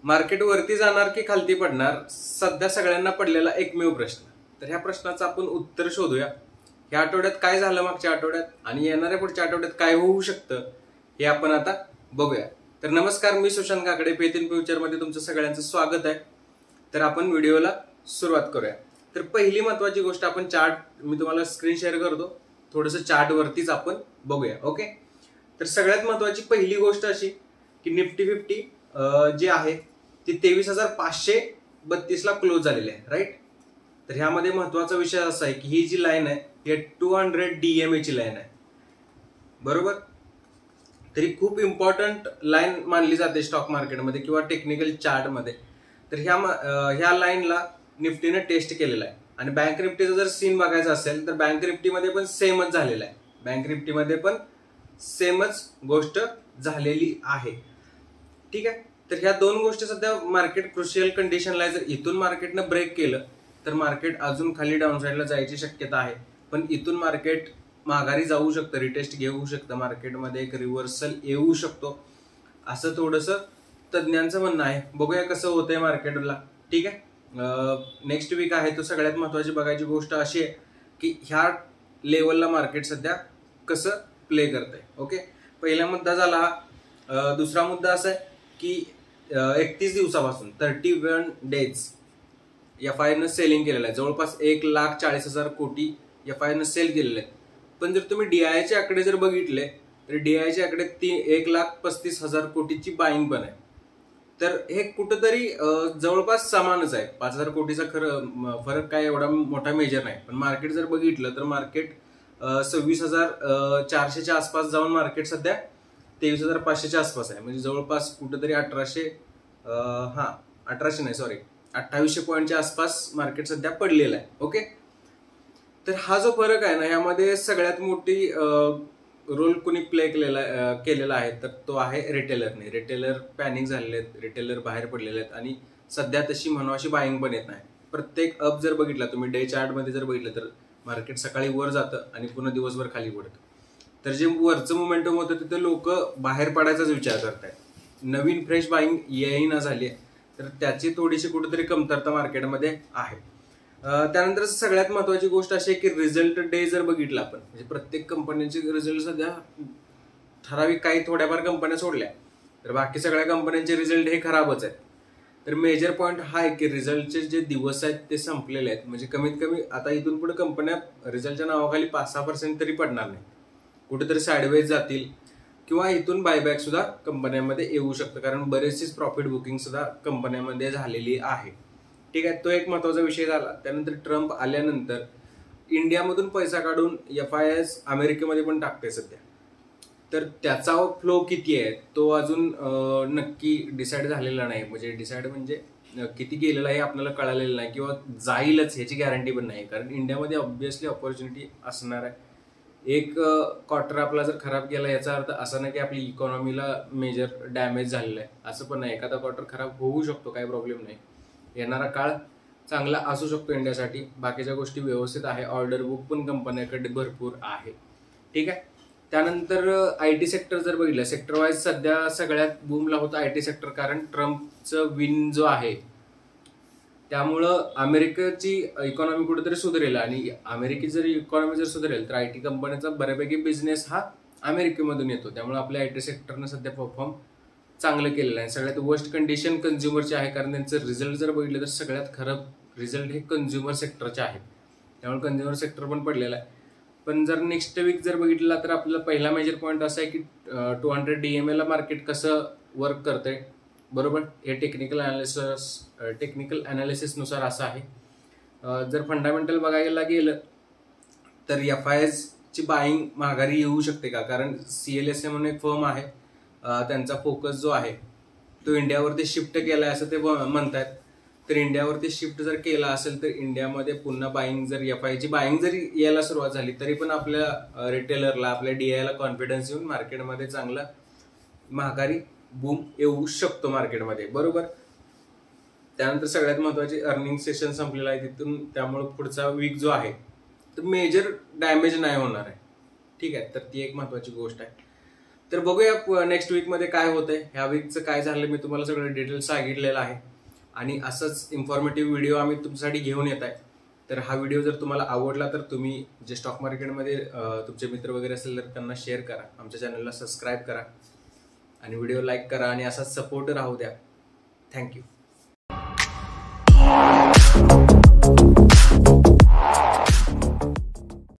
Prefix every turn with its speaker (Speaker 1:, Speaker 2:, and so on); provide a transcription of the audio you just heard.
Speaker 1: Market वरती जाणार की खालती पडणार, सध्या सगळ्यांना पडलेला एकमेव प्रश्न. तर ह्या प्रश्नाचं आपण उत्तर शोधूया. ह्या आठवड्यात काय झालं मागच्या आठवड्यात आणि येणाऱ्या पुढच्या आठवड्यात काय होऊ शकतं हे आपण आता बघूया. तर नमस्कार, मी Sushant Kakade, faith in future मध्ये तुमचं सगळ्यांचं स्वागत आहे. तर आपण व्हिडिओला सुरुवात करूया. तर पहिली महत्वाची गोष्ट, आपण चार्ट मी तुम्हाला स्क्रीन शेअर करतो, थोडंसं चार्ट वरतीच आपण बघूया. ओके. तर सगळ्यात महत्वाची पहिली गोष्ट अशी की निफ्टी 50 जे आहे ते 23,532 ला क्लोज झालेले आहे. राईट. तर ह्यामध्ये महत्वाचा विषय असा आहे की ही जी लाईन आहे ही 200 DMA ची लाईन आहे. बरोबर. तरी खूप इम्पॉर्टंट लाईन मानली जाते स्टॉक मार्केटमध्ये किंवा टेक्निकल चार्ट मध्ये. तर ह्या लाईनला निफ्टीने टेस्ट केलेला आहे. आणि बँक निफ्टीचा जर सीन बघायचा असेल तर बँक निफ्टीमध्ये पण सेमच झालेला आहे. बँक निफ्टीमध्ये पण सेमच गोष्ट झालेली आहे. ठीक आहे. तर ह्या दोन गोष्टी सध्या मार्केट क्रुशियल कंडिशनला आहे. जर इथून मार्केटनं ब्रेक केलं तर मार्केट अजून खाली डाऊनसाईडला जायची शक्यता आहे. पण इथून मार्केट माघारी जाऊ शकतं, रिटेस्ट घेऊ शकतं, मार्केटमध्ये एक रिव्हर्सल येऊ शकतो, असं थोडंसं तज्ज्ञांचं म्हणणं आहे. बघूया कसं होतंय मार्केटला. ठीक आहे. नेक्स्ट वीक आहे. तो सगळ्यात महत्वाची बघायची गोष्ट अशी आहे की ह्या लेवलला मार्केट सध्या कसं प्ले करतंय. ओके. पहिला मुद्दा झाला हा. दुसरा मुद्दा असा आहे की 31 दिवसापासून 31 डेज FI सेलिंग केलेलं आहे. जवळपास 1,40,000 कोटी FI सेल केलेले आहेत. पण जर तुम्ही DI चे आकडे जर बघितले तर DI चे आकडे 1,35,000 कोटीची बाईंग पण आहे. तर हे कुठंतरी जवळपास समानच आहे. 5,000 कोटीचा खरं फरक काय एवढा मोठा मेजर नाही. पण मार्केट जर बघितलं तर मार्केट 26,400च्या आसपास जाऊन मार्केट सध्या 23,500च्या आसपास आहे. म्हणजे जवळपास कुठंतरी 2800 पॉईंटच्या आसपास मार्केट सध्या पडलेलं आहे. ओके. तर हा जो फरक आहे ना, यामध्ये सगळ्यात मोठी रोल कोणी प्ले केलेला आहे तर तो आहे रिटेलरने. रिटेलर पॅनिक झालेले आहेत, रिटेलर बाहेर पडलेले आहेत आणि सध्या तशी म्हणवाशी बाईंग पण येत नाही. प्रत्येक अप जर बघितला तुम्ही डे चार्ट मध्ये जर बघितलं तर मार्केट सकाळी वर जातं आणि पुन्हा दिवसभर खाली पडतं. तर जे वरचं मोमेंटम होतं तिथे लोक बाहेर पडायचाच विचार करतायत. नवीन फ्रेश बाईंग येईना झाली आहे. तर त्याची थोडीशी कुठेतरी कमतरता मार्केटमध्ये आहे. त्यानंतर सगळ्यात महत्वाची गोष्ट अशी आहे की रिझल्ट डे जर बघितला आपण, म्हणजे प्रत्येक कंपन्यांचे रिझल्ट सध्या ठराविक काही थोड्याफार कंपन्या सोडल्या तर बाकी सगळ्या कंपन्यांचे रिझल्ट हे खराबच आहेत. तर मेजर पॉईंट हा आहे की रिझल्टचे जे दिवस आहेत ते संपलेले आहेत. म्हणजे कमीत कमी आता इथून पुढे कंपन्या रिझल्टच्या नावाखाली 5-6% तरी पडणार नाही, कुठेतरी साईडवेज जातील किंवा इथून बायबॅक सुद्धा कंपन्यांमध्ये येऊ शकतं. कारण बरेचशीच प्रॉफिट बुकिंग सुद्धा कंपन्यांमध्ये झालेली आहे. ठीक आहे. तो एक महत्वाचा विषय झाला. त्यानंतर ट्रम्प आल्यानंतर इंडियामधून पैसा काढून FIs अमेरिकेमध्ये पण टाकते सध्या. तर त्याचा फ्लो किती आहे तो अजून नक्की डिसाईड झालेला नाही. म्हणजे किती गेलेला आहे आपल्याला कळालेलं नाही किंवा जाईलच ह्याची गॅरंटी पण नाही. कारण इंडियामध्ये ऑब्व्हियसली ऑपॉर्च्युनिटी असणार आहे. एक क्वार्टर आपला जर खराब गेला याचा अर्थ असा नाही की आपली इकॉनॉमीला मेजर डॅमेज झालेला आहे, असं पण नाही. एखादा क्वार्टर खराब होऊ शकतो, काही प्रॉब्लेम नाही. येणारा काळ चांगला असू शकतो इंडियासाठी. बाकीच्या गोष्टी व्यवस्थित आहे. ऑर्डर बुक पण कंपन्याकडे भरपूर आहे. ठीक आहे. त्यानंतर IT सेक्टर जर बघितलं, सेक्टर वाईज सध्या सगळ्यात बूमला होतं IT सेक्टर. कारण ट्रम्पचं विन जो आहे त्यामुळं अमेरिकेची इकॉनॉमी कुठेतरी सुधारेल आणि अमेरिकेची जर इकॉनॉमी जर सुधारेल तर IT कंपन्यांचा बऱ्यापैकी बिझनेस हा अमेरिकेमधून येतो. त्यामुळे आपल्या IT सेक्टरनं सध्या परफॉर्म चांगलं केलेलं आहे. सगळ्यात वर्स्ट कंडिशन कन्झ्युमरची आहे. कारण त्यांचं रिझल्ट जर बघितलं तर सगळ्यात खराब रिझल्ट हे कन्झ्युमर सेक्टरचे आहेत. त्यामुळे कन्झ्युमर सेक्टर पण पडलेलं आहे. पण जर नेक्स्ट वीक जर बघितला तर आपल्याला पहिला मेजर पॉईंट असा आहे की 200 DMA ला मार्केट कसं वर्क करतंय. बरोबर. हे टेक्निकल अनालिसिसनुसार असं आहे. जर फंडामेंटल बघायला गेलं तर FIs ची बाईंग माघारी येऊ शकते का. कारण CLSA म्हणून एक फर्म आहे, त्यांचा फोकस जो आहे तो इंडियावरती शिफ्ट केलाय असं ते म्हणतात. तर इंडियावरती शिफ्ट जर केला असेल तर इंडियामध्ये पुन्हा बाईंग जर FI ची बाईंग जरी यायला सुरुवात झाली तरी पण आपल्या रिटेलरला, आपल्या DI ला कॉन्फिडन्स येऊन मार्केटमध्ये चांगला माघारी बूम येऊ शकतो मार्केटमध्ये. बरोबर. त्यानंतर सगळ्यात महत्वाची अर्निंग सेशन संपलेला आहे तिथून, त्यामुळे पुढचा वीक जो आहे तर मेजर डॅमेज नाही होणार आहे. ठीक आहे. तर ती एक महत्वाची गोष्ट आहे. तर बघूया नेक्स्ट वीकमध्ये काय होतंय. ह्या वीकचं काय झालं मी तुम्हाला सगळं डिटेल्स सांगितलेलं आहे आणि असंच इन्फॉर्मेटिव्ह व्हिडिओ आम्ही तुमच्यासाठी घेऊन येत आहे. तर हा व्हिडिओ जर तुम्हाला आवडला तर तुम्ही जे स्टॉक मार्केटमध्ये तुमचे मित्र वगैरे असेल तर त्यांना शेअर करा, आमच्या चॅनलला सबस्क्राईब करा आणि व्हिडिओ लाईक करा आणि असाच सपोर्ट राहू द्या. थँक्यू.